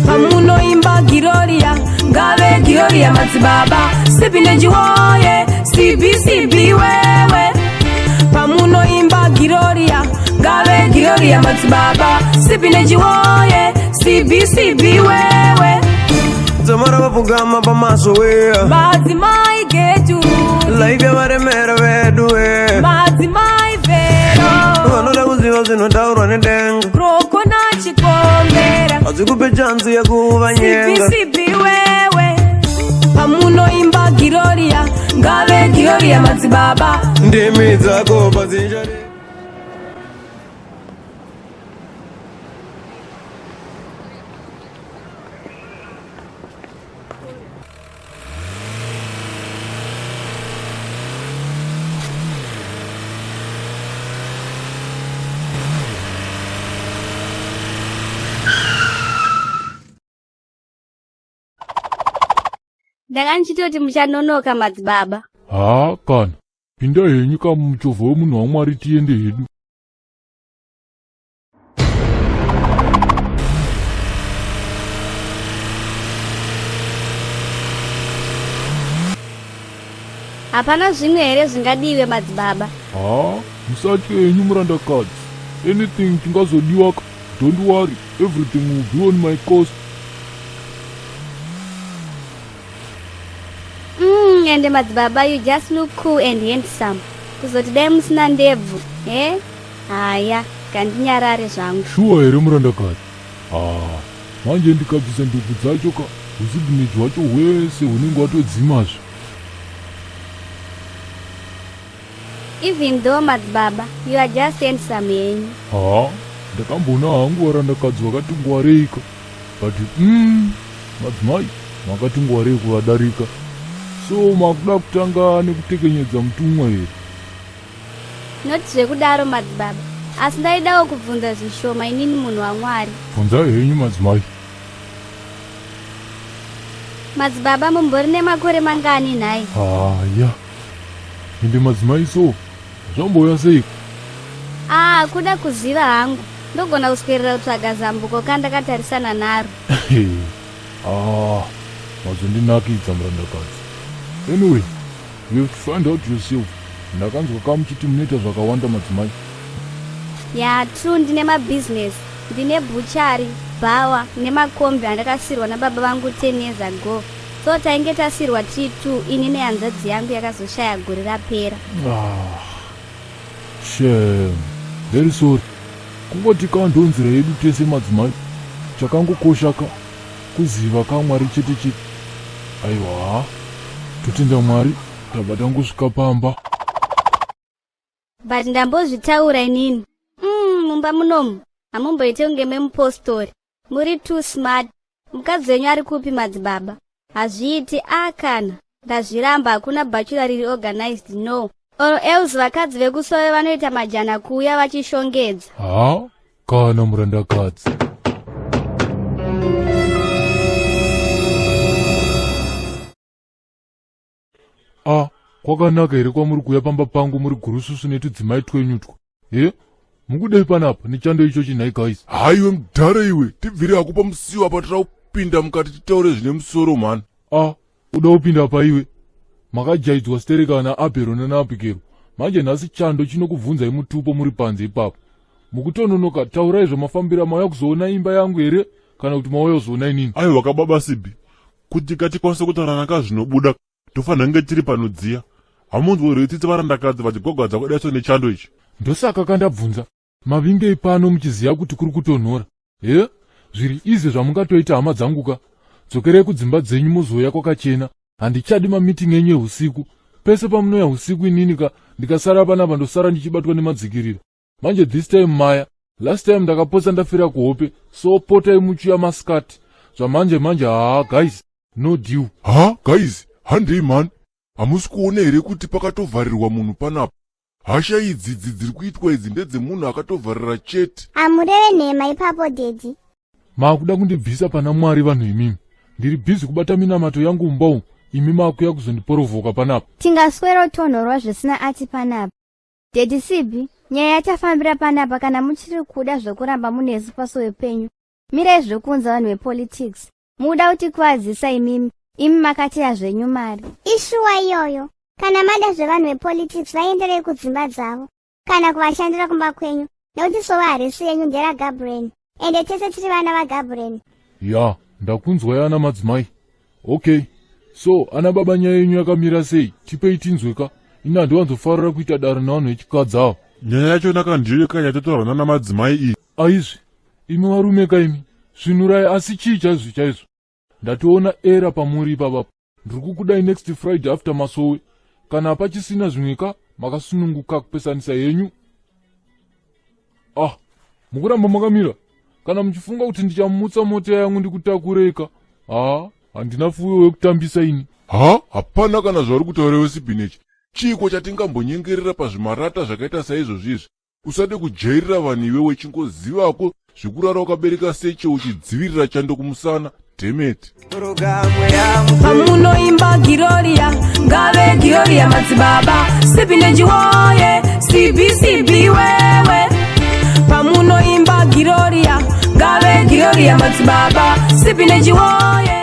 pamunoimba Gloria ngave Gloria Ramadzibaba Sibhineji woye Sibi wewe pamunoimba Gloria ngave Gloria Ramadzibaba Sibhineji woye Sibi wewe Zamara vapugama pamaso wea Madzimai getu Life ya maremera vedu we Madzimai vero Vanoda kuziva zinotaurwa nedenga Kroko na chikombera Azikupe chansi ya kuva nyenga Sibi wewe pamunoimba Gloria ngave Gloria Ramadzibaba Ndimi dzako pazinjari Ndakanchitoti muchanonoka madzibaba. Kana pinda henyu kamuchovha wemunhu waMwari tiende hedu. Hapana zvimwe here zvingadiwe madzibaba. Musatye henyu murandakadzi. Anything chingazodiwa, don't worry, everything will be on my cost. And madzibaba, you just look cool and handsome. Kuzoti dai musina ndebvu, haya, kandinyarare zvangu. Shuwa here murandakadzi. Manje ndikabvisa ndebvu dzacho ka, Sibhineji wacho hwese hunenge watodzimazve. Even though madzibaba, you are just handsome henyu. Ndakambona hangu varandakadzi vakati ngwareika. But madzimai, makati ngwarei kuvadarika. So makuda kutanga nekutekenyedza mutumwa here. Not zvekudaro madzibaba, asi ndaidawo kubvunza zvishoma inini munhu waMwari. Bvunzai henyu madzimai. Madzibaba, mumbori nemakore mangani nhai? Ende madzimai so, zvamboya sei? Kuda kuziva hangu, ndogona kuswedera kutsvaga zambuko kandakatarisana naro. Mazondinakidza murandakadzi. Anyway, you have to find out yourself. Ndakanzwa kamuchiti munoita zvakawanda madzimai. True, ndine mabusiness. Ndine buchari, bhawa nemakombi andakasirwa nababa vangu 10 years ago. So tainge tasirwa T2 ini nehanzvadzi yangu yakazoshaya gore rapera. Shame. Very sorry. Kungoti kandonzira yedu tese madzimai. Chakangokosha kuziva kaMwari chete chete. Aiwa. Totenda Mwari, tabva tangosvika pamba. But ndambozvitaura inini. Mumba munomu, hamumboite kunge memupostori. Muri too smart. Mukadzi wenyu ari kupi madzibaba? Hazviiti kana. Ndazviramba hakuna bachelor riri organized, no. Oro else vakadzi vekuSowe vanoita majana kuuya vachishongedza. Kana murandakadzi. Kwakanaka here kwamuri kuuya pamba pangu muri gurususu netudzimai twenyutwa. Mukudei panapa nechando icho chinhai guys. Haiwe mudhara iwe, tibvire hako pamusiwo apa tiraupinda mukati titaure zvine musoro mhani. Uda kupinda pa iwe? Makajaidzwa stereka naAbhero naAbhigero. Manje nhasi chando chinokubvunzai mutupo muri panze ipapo. Mukutononoka, taurai zvamafambira mauya kuzoona imba yangu here kana kuti mauya kuzoona inini. Aiwa kababa Sibhi, kuti tikwanise kutaurana kazvinobuda tofanira kunge tiri panodziya. Hamunzwi here tsitsi varandakadzi vachigwagwadza kudaiso nechando ichi? Ndosaka kandabvunza, mavingei pano muchiziva kuti kuri kutonhora. Zviri izvi zvamungatoita hama dzangu. Dzokerei kudzimba dzenyu muzouya kwakachena. Handichadi mamitingi enyu eusiku. Pese pamunouya usiku inini ndikasara panapa ndosara ndichibatwa nemadzikirira. Manje this time maya, last time ndakapotsa ndafira kuhope, so potai muchiya maskati. Zvamanje guys, no deal. Guys, handei man. Hamusi kuona here kuti pakatovharirwa munhu panapa? Hasha idzi dziri kuitwa idzi ndedzemunhu akatovharira chete. Hamureve nhema ipapo dedi. Makuda kundibvisa pana Mwari vanhu imimi. Ndiri bhizi kubata minamato yangu mumba umu, imi makuya kuzondiporovoka panapa. Tingaswera tonhorwa zvisina ati panapa. Dedi Sibhi, nyaya yatafambira panapa kana muchiri kuda zvokuramba munesu paSowe penyu. Mirei zviri kunza vanhu vepolitics. Muda kuti kuwadzisa imi makatera zvenyu mari. Ishuwa iyoyo. Kana mada zvevanhu vepolitics vaenderei kudzimba dzavo. Kana kuvashandira kumba kwenyu. Nekuti Sowe harisi yenyu nderaGabriel. Ende tese tiri vana vaGabriel. Ya, ndakunzwa ana madzimai. Okay. So, ana baba nyaya yenyu yakamira sei? Tipei tinzweka. Ina ndiwanzofarira kuita dare navanhu vechikadzi avo. Nyaya yacho ndiyo yakanyatotaurwa nana madzimai iyi. Aizvi, imi varume kaimi. Svinurai asi chii chaizvo. Ndatoona era pamuri ipapapo. Ndiri kukudai next Friday after masowe. Kana pachisina zvimweka, makasununguka kupesanisa yenyu. Mukuramba makamira. Kana muchifunga kuti ndichamutsa mota yangu ndikutakureka. Handina fuyo wekutambisa ini. Hapana kana zvauri kutaura Sibhineji. Chiko chatingambonyengerera pazvimarata zvakaita saizvozvizvi. Usade kujairira vanhu iwe wechingozivako zvekurara ukabereka seche uchidzivirira chando kumusana. Demeti. Pamunoimba Giroria, ngave Giroria Madzibaba. Sibhineji woye, Sibi wewe. Pamunoimba Giroria, ngave Giroria Madzibaba. Sibhineji woye.